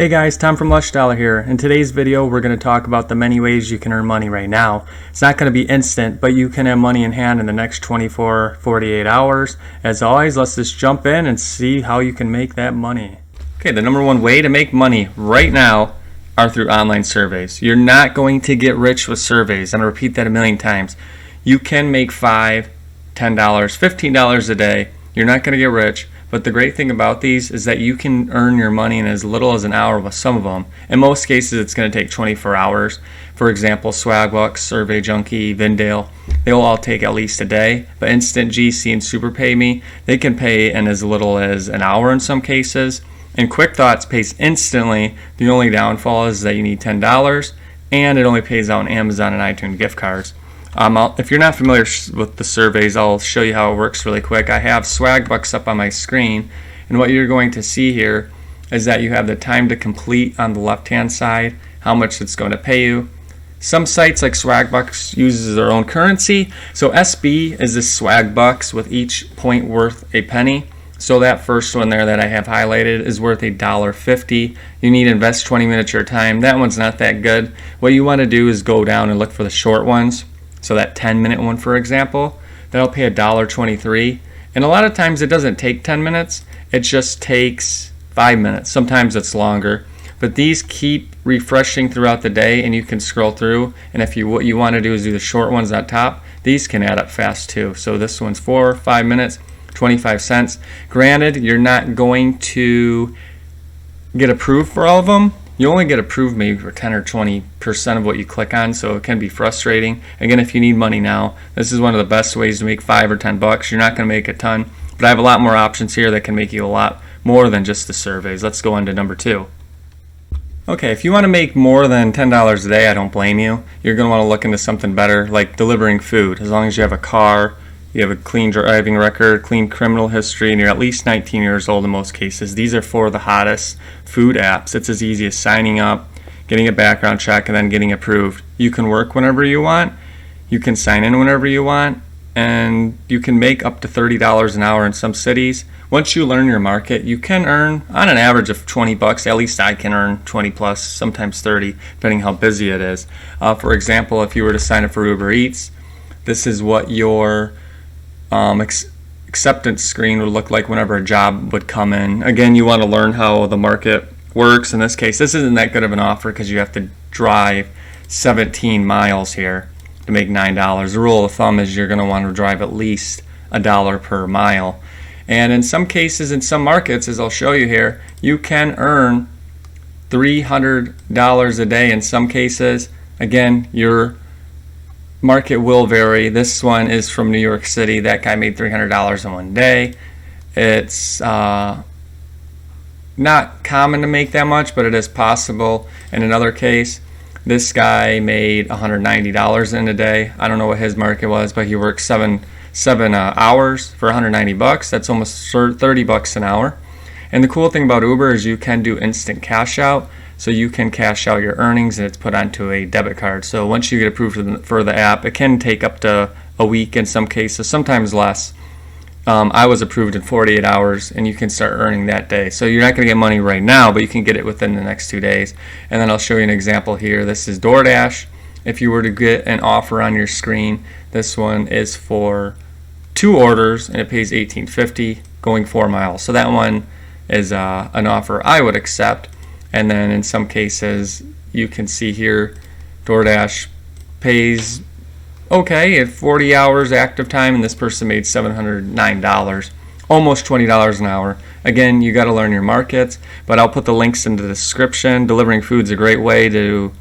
Hey guys, Tom from Lush Dollar here. In today's video, we're going to talk about the many ways you can earn money right now. It's not going to be instant, but you can have money in hand in the next 24, 48 hours. As always, let's just jump in and see how you can make that money. Okay, the number one way to make money right now are through online surveys. You're not going to get rich with surveys. I'm going to repeat that a million times. You can make $5, $10, $15 a day. You're not going to get rich. But the great thing about these is that you can earn your money in as little as an hour with some of them. In most cases, it's going to take 24 hours. For example, Swagbucks, Survey Junkie, Vindale, they'll all take at least a day. But Instant, GC, and Super Pay Me, they can pay in as little as an hour in some cases. And Quick Thoughts pays instantly. The only downfall is that you need $10, and it only pays out on Amazon and iTunes gift cards. If you're not familiar with the surveys, I'll show you how it works really quick. I have Swagbucks up on my screen, and what you're going to see here is that you have the time to complete on the left-hand side, how much it's going to pay you. Some sites like Swagbucks uses their own currency, so SB is this Swagbucks with each point worth a penny. So that first one there that I have highlighted is worth $1.50. You need to invest 20 minutes of your time. That one's not that good. What you want to do is go down and look for the short ones. So that 10-minute one, for example, that'll pay $1.23. And a lot of times it doesn't take 10 minutes. It just takes 5 minutes. Sometimes it's longer. But these keep refreshing throughout the day, and you can scroll through. And if what you want to do is do the short ones at top, these can add up fast too. So this one's 5 minutes, 25 cents. Granted, you're not going to get approved for all of them. You only get approved maybe for 10 or 20% of what you click on, so it can be frustrating. Again, if you need money now, this is one of the best ways to make $5 or $10. You're not going to make a ton, but I have a lot more options here that can make you a lot more than just the surveys. Let's go on to number 2. Okay, if you want to make more than $10 a day, I don't blame you. You're going to want to look into something better, like delivering food. As long as you have a car, you have a clean driving record, clean criminal history, and you're at least 19 years old in most cases. These are for the hottest food apps. It's as easy as signing up, getting a background check, and then getting approved. You can work whenever you want. You can sign in whenever you want. And you can make up to $30 an hour in some cities. Once you learn your market, you can earn on an average of $20. At least I can earn 20 plus, sometimes 30, depending how busy it is. For example, if you were to sign up for Uber Eats, this is what your acceptance screen would look like whenever a job would come in. Again, you want to learn how the market works. In this case, this isn't that good of an offer because you have to drive 17 miles here to make $9. The rule of thumb is you're going to want to drive at least $1 per mile. And in some cases, in some markets, as I'll show you here, you can earn $300 a day in some cases. Again, your market will vary. This one is from New York City. That guy made $300 in one day. It's not common to make that much, but it is possible. In another case, this guy made $190 in a day. I don't know what his market was, but he worked seven hours for $190. That's almost $30 an hour. And the cool thing about Uber is you can do instant cash out. So you can cash out your earnings and it's put onto a debit card. So once you get approved for the app, it can take up to a week in some cases, sometimes less. I was approved in 48 hours and you can start earning that day. So you're not going to get money right now, but you can get it within the next 2 days. And then I'll show you an example here. This is DoorDash. If you were to get an offer on your screen, this one is for 2 orders and it pays $18.50 going 4 miles. So that one is an offer I would accept. And then in some cases, you can see here, DoorDash pays okay at 40 hours active time, and this person made $709, almost $20 an hour. Again, you got to learn your markets, but I'll put the links in the description. Delivering food is a great way to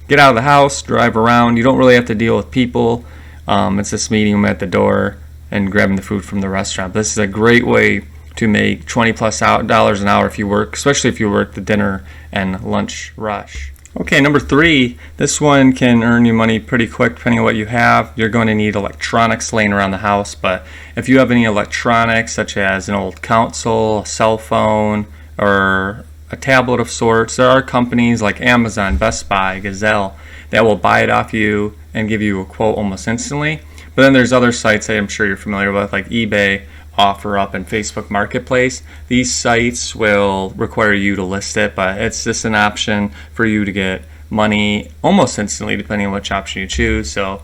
get out of the house, drive around. You don't really have to deal with people. It's just meeting them at the door and grabbing the food from the restaurant. This is a great way to make $20+ an hour if you work, especially if you work the dinner and lunch rush. Okay, number 3, this one can earn you money pretty quick depending on what you have. You're going to need electronics laying around the house, but if you have any electronics such as an old console, a cell phone, or a tablet of sorts, there are companies like Amazon, Best Buy, Gazelle that will buy it off you and give you a quote almost instantly. But then there's other sites that I'm sure you're familiar with like eBay, OfferUp and Facebook Marketplace. These sites will require you to list it, but it's just an option for you to get money almost instantly depending on which option you choose. So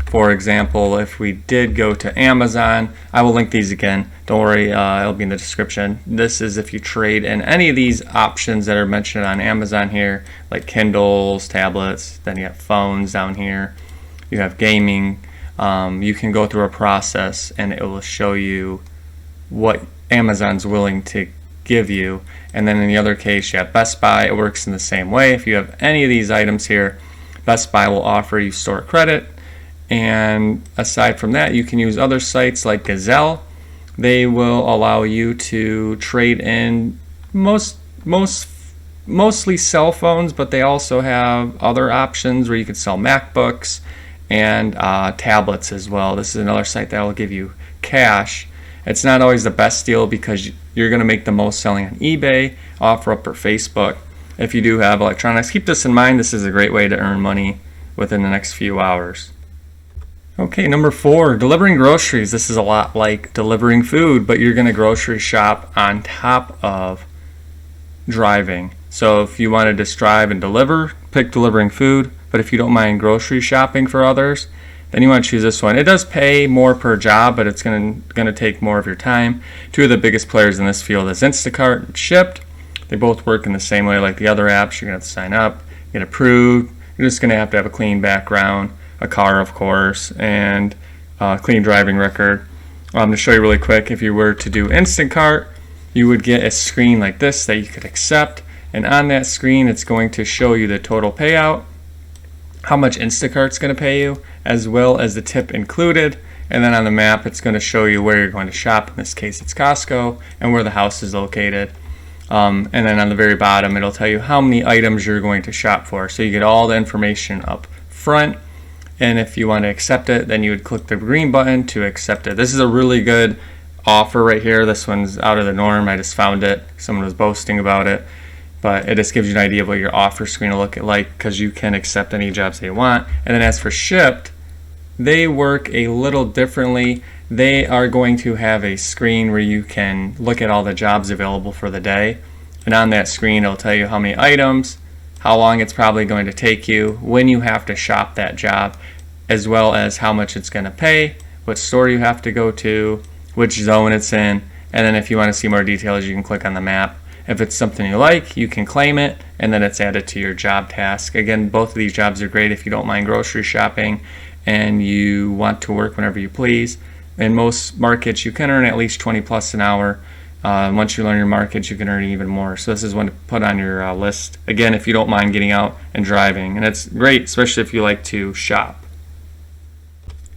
for example, if we did go to Amazon, I will link these again. Don't worry, it'll be in the description. This is if you trade in any of these options that are mentioned on Amazon here, like Kindles, tablets, then you have phones down here, you have gaming. You can go through a process and it will show you what Amazon's willing to give you. And then in the other case, you have Best Buy. It works in the same way. If you have any of these items here, Best Buy will offer you store credit. And aside from that, you can use other sites like Gazelle. They will allow you to trade in mostly cell phones, but they also have other options where you can sell MacBooks and tablets as well. This is another site that will give you cash. It's not always the best deal because you're going to make the most selling on eBay, OfferUp, or Facebook. If you do have electronics, keep this in mind. This is a great way to earn money within the next few hours. Okay, number 4, delivering groceries. This is a lot like delivering food, but you're going to grocery shop on top of driving. So if you want to just drive and deliver, pick delivering food. But if you don't mind grocery shopping for others, then you want to choose this one. It does pay more per job, but it's going to take more of your time. Two of the biggest players in this field is Instacart and Shipt. They both work in the same way like the other apps. You're going to have to sign up, get approved. You're just going to have a clean background, a car, of course, and a clean driving record. To show you really quick, if you were to do Instacart, you would get a screen like this that you could accept. And on that screen, it's going to show you the total payout, how much Instacart's going to pay you, as well as the tip included. And then on the map, it's going to show you where you're going to shop. In this case, it's Costco, and where the house is located. And then on the very bottom, it'll tell you how many items you're going to shop for. So you get all the information up front. And if you want to accept it, then you would click the green button to accept it. This is a really good offer right here. This one's out of the norm. I just found it. Someone was boasting about it. But it just gives you an idea of what your offer screen will look like because you can accept any jobs they want. And then as for Shipt, they work a little differently. They are going to have a screen where you can look at all the jobs available for the day. And on that screen, it'll tell you how many items, how long it's probably going to take you, when you have to shop that job, as well as how much it's going to pay, what store you have to go to, which zone it's in. And then if you want to see more details, you can click on the map. If it's something you like, you can claim it, and then it's added to your job task. Again, both of these jobs are great if you don't mind grocery shopping and you want to work whenever you please. In most markets, you can earn at least 20 plus an hour. Once you learn your markets, you can earn even more. So this is one to put on your list. Again, if you don't mind getting out and driving. And it's great, especially if you like to shop.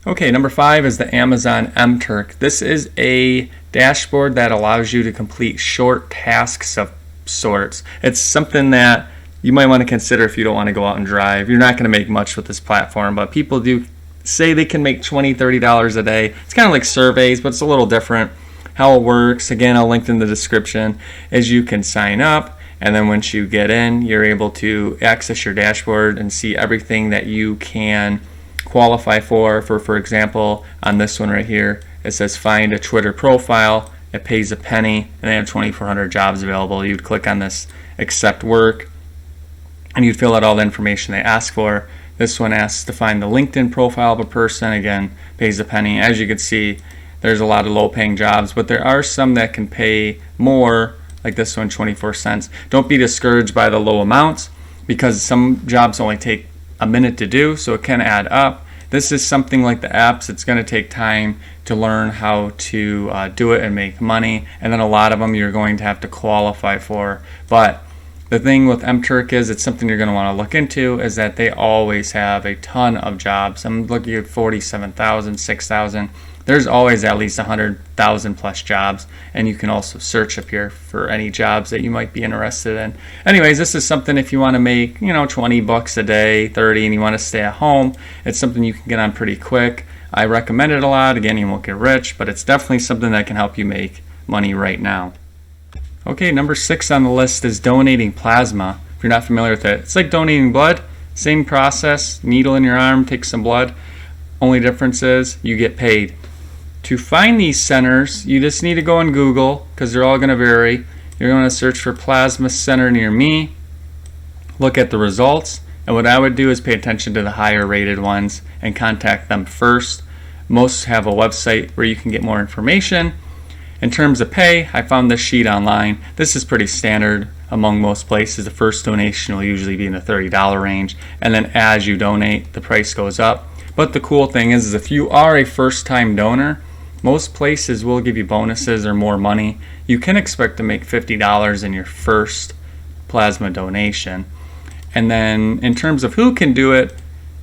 Okay, number 5 is the Amazon Mturk. This is a dashboard that allows you to complete short tasks of sorts. It's something that you might want to consider if you don't want to go out and drive. You're not going to make much with this platform, but people do say they can make $20, $30 a day. It's kind of like surveys, but it's a little different. How it works, again, I'll link in the description, is you can sign up, and then once you get in, you're able to access your dashboard and see everything that you can qualify for example, on this one right here, it says find a Twitter profile. It pays a penny, and they have 2,400 jobs available. You'd click on this accept work, and you'd fill out all the information they ask for. This one asks to find the LinkedIn profile of a person. Again, pays a penny. As you can see, there's a lot of low-paying jobs, but there are some that can pay more, like this one, 24 cents. Don't be discouraged by the low amounts because some jobs only take a minute to do, so it can add up. This is something like the apps. It's going to take time to learn how to do it and make money, and then a lot of them you're going to have to qualify for. But the thing with Mturk is it's something you're going to want to look into, is that they always have a ton of jobs. I'm looking at 47,000, 6,000. There's always at least 100,000 plus jobs, and you can also search up here for any jobs that you might be interested in. Anyways, this is something if you want to make, 20 bucks a day, 30, and you want to stay at home, it's something you can get on pretty quick. I recommend it a lot. Again, you won't get rich, but it's definitely something that can help you make money right now. Okay, number 6 on the list is donating plasma. If you're not familiar with it, it's like donating blood. Same process, needle in your arm, take some blood. Only difference is you get paid To find these centers, you just need to go on Google because they're all going to vary. You're going to search for plasma center near me, look at the results, and what I would do is pay attention to the higher rated ones and contact them first. Most have a website where you can get more information. In terms of pay, I found this sheet online. This is pretty standard among most places. The first donation will usually be in the $30 range, and then as you donate, the price goes up. But the cool thing is if you are a first-time donor, most places will give you bonuses or more money. You can expect to make $50 in your first plasma donation. And then in terms of who can do it,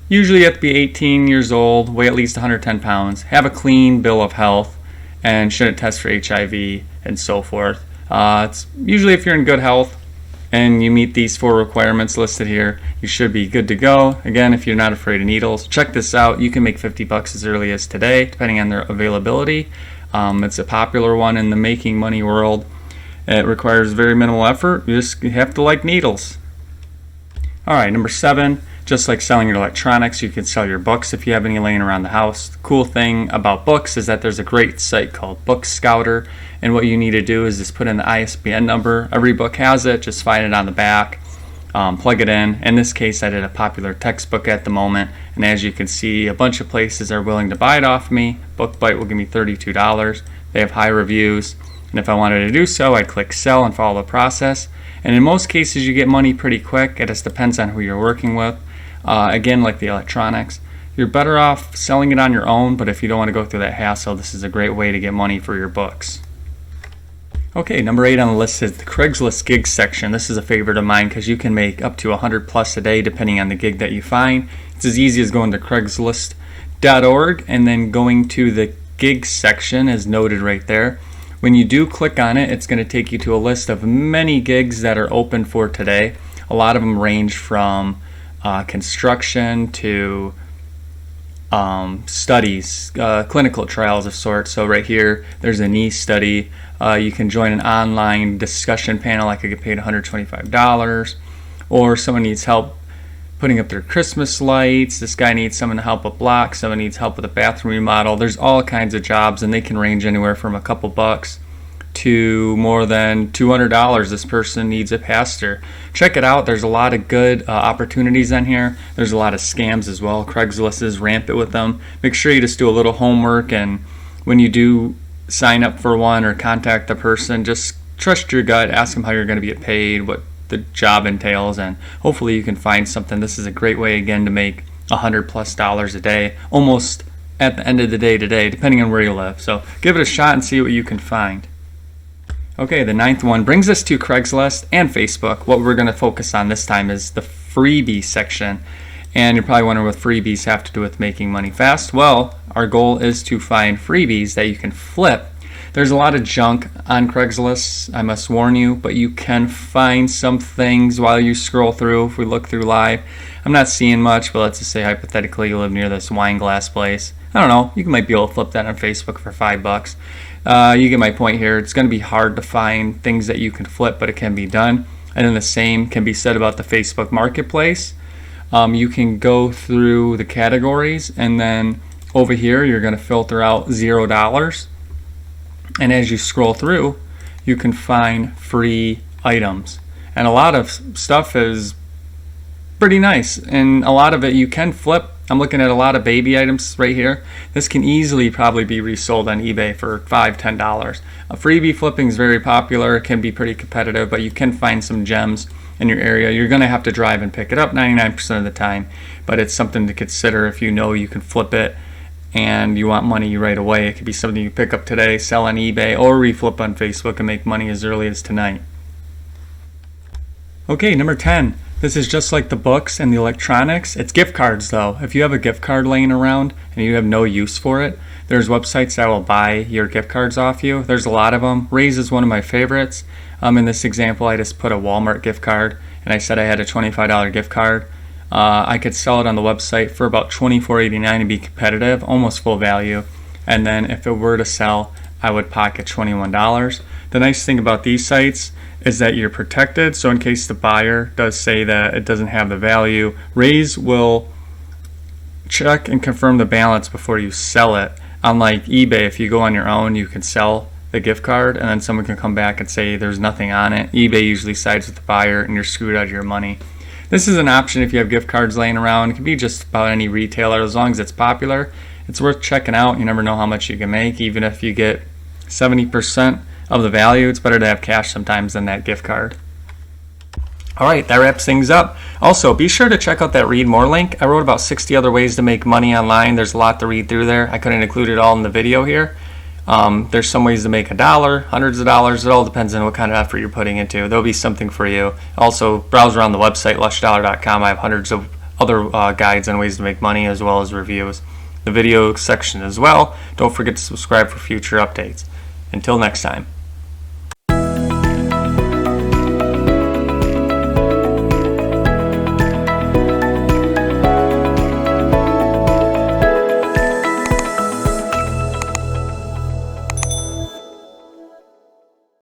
usually you have to be 18 years old, weigh at least 110 pounds, have a clean bill of health, and shouldn't test for HIV and so forth. It's usually if you're in good health and you meet these 4 requirements listed here, you should be good to go. Again, if you're not afraid of needles, check this out. You can make $50 as early as today, depending on their availability. It's a popular one in the making money world. It requires very minimal effort. You just have to like needles. All right, number 7, just like selling your electronics, you can sell your books if you have any laying around the house. The cool thing about books is that there's a great site called Book Scouter, and what you need to do is just put in the ISBN number. Every book has it, just find it on the back, plug it in. In this case, I did a popular textbook at the moment, and as you can see, a bunch of places are willing to buy it off me. BookBite will give me $32. They have high reviews, and if I wanted to do so, I'd click sell and follow the process. And in most cases, you get money pretty quick. It just depends on who you're working with. Again, like the electronics, you're better off selling it on your own, but if you don't want to go through that hassle, this is a great way to get money for your books. Okay, number 8 on the list is the Craigslist Gigs section. This is a favorite of mine because you can make up to 100 plus a day depending on the gig that you find. It's as easy as going to Craigslist.org and then going to the gigs section as noted right there. When you do click on it, it's going to take you to a list of many gigs that are open for today. A lot of them range from construction to studies, clinical trials of sorts. So right here, there's a knee study. You can join an online discussion panel. I could get paid $125. Or someone needs help putting up their Christmas lights. This guy needs someone to help a block. Someone needs help with a bathroom remodel. There's all kinds of jobs, and they can range anywhere from a couple bucks to more than $200. This person needs a pastor. Check it out. There's a lot of good opportunities on here. There's a lot of scams as well. Craigslist is rampant with them. Make sure you just do a little homework, and when you do sign up for one or contact the person, just trust your gut. Ask them how you're going to get paid, what the job entails, and hopefully you can find something. This is a great way again to make $100+ a day, almost at the end of the day today, depending on where you live. So give it a shot and see what you can find. Okay, the 9th one brings us to Craigslist and Facebook. What we're going to focus on this time is the freebie section. And you're probably wondering what freebies have to do with making money fast. Well, our goal is to find freebies that you can flip. There's a lot of junk on Craigslist, I must warn you, but you can find some things while you scroll through. If we look through live, I'm not seeing much, but let's just say hypothetically you live near this wine glass place. I don't know, you might be able to flip that on Facebook for $5. You get my point here. It's going to be hard to find things that you can flip, but it can be done. And then the same can be said about the Facebook Marketplace. You can go through the categories, and then over here you're going to filter out $0. And as you scroll through, you can find free items. And a lot of stuff is pretty nice, and a lot of it you can flip. I'm looking at a lot of baby items right here. This can easily probably be resold on eBay for $5, $10. Freebie flipping is very popular. It can be pretty competitive, but you can find some gems in your area. You're going to have to drive and pick it up 99% of the time, but it's something to consider if you know you can flip it and you want money right away. It could be something you pick up today, sell on eBay, or reflip on Facebook and make money as early as tonight. Okay, number 10. This is just like the books and the electronics. It's gift cards though. If you have a gift card laying around and you have no use for it, there's websites that will buy your gift cards off you. There's a lot of them. Raise is one of my favorites. In this example, I just put a Walmart gift card, and I said I had a $25 gift card. I could sell it on the website for about $24.89 and be competitive, almost full value. And then if it were to sell, I would pocket $21. The nice thing about these sites is that you're protected. So in case the buyer does say that it doesn't have the value, Raise will check and confirm the balance before you sell it. Unlike eBay, if you go on your own, you can sell the gift card and then someone can come back and say there's nothing on it. eBay usually sides with the buyer and you're screwed out of your money. This is an option if you have gift cards laying around. It can be just about any retailer as long as it's popular. It's worth checking out. You never know how much you can make. Even if you get 70% of the value, it's better to have cash sometimes than that gift card. Alright, that wraps things up. Also, be sure to check out that read more link. I wrote about 60 other ways to make money online. There's a lot to read through there. I couldn't include it all in the video here. There's some ways to make $1, hundreds of dollars. It all depends on what kind of effort you're putting into. There'll be something for you. Also, browse around the website, lushdollar.com. I have hundreds of other guides on ways to make money as well as reviews. The video section as well. Don't forget to subscribe for future updates. Until next time.